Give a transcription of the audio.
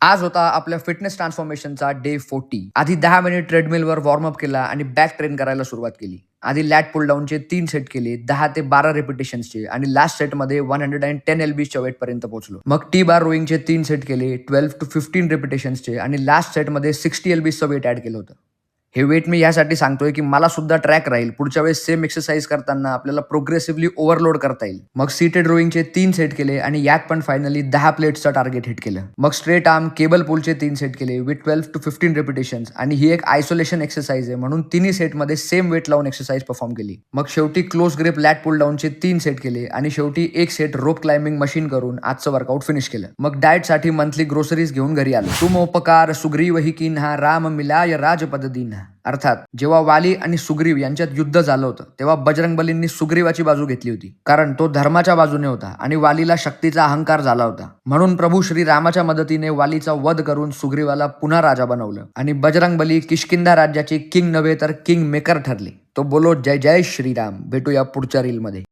आज होता आपल्या फिटनेस ट्रान्सफॉर्मेशनचा डे 40. आधी 10 मिनिट ट्रेडमिलवर वॉर्मअप केला आणि बॅक ट्रेन करायला सुरुवात केली. आधी लॅट पुल डाऊनचे 3 सेट केले, 10 ते 12 रिपिटेशन्सचे आणि लास्ट सेटमध्ये 110 एलबीच्या वेटपर्यंत पोहोचलो. मग टी बार रोईंगचे 3 सेट केले, 12 to 15 रिपिटेशन्सचे आणि लास्ट सेटमध्ये 60 एलबीचं वेट ॲड केलं होतं. हे वेट मी यासाठी सांगतोय की मला सुद्धा ट्रॅक राहील. पुढच्या वेळेस सेम एक्सरसाइज करताना आपल्याला प्रोग्रेसिव्हली ओव्हरलोड करता येईल. मग सीटेड रोईंगचे 3 सेट केले आणि यात पण फायनली 10 प्लेट्सचं टार्गेट हिट केलं. मग स्ट्रेट आर्म केबल पुलचे 3 सेट केले विथ 12 to 15 रिपिटेशन्स आणि ही एक आयसोलेशन एक्सरसाइज आहे म्हणून तिन्ही सेटमध्ये सेम वेट लावून एक्सरसाइज परफॉर्म केली. मग शेवटी क्लोज ग्रिप लॅट पुल डाऊनचे 3 सेट केले आणि शेवटी एक सेट रोप क्लाइम्बिंग मशीन करून आजचं वर्कआउट फिनिश केलं. मग डाएटसाठी मंथली ग्रोसरीज घेऊन घरी आलो. तुमोपकार सुग्रीवही कीन्हा राम मिलाय राजपद दीन्हा. अर्थात जेव्हा वाली आणि सुग्रीव यांच्यात युद्ध झालं होतं तेव्हा बजरंगबलींनी सुग्रीवाची बाजू घेतली होती, कारण तो धर्माच्या बाजूने होता आणि वालीला शक्तीचा अहंकार झाला होता. म्हणून प्रभू श्रीरामाच्या मदतीने वालीचा वध करून सुग्रीवाला पुन्हा राजा बनवलं आणि बजरंगबली किष्किंधा राज्याचे किंग नव्हे तर किंग मेकर ठरले. तो बोलो जय जय श्रीराम. भेटूया पुढच्या रीलमध्ये.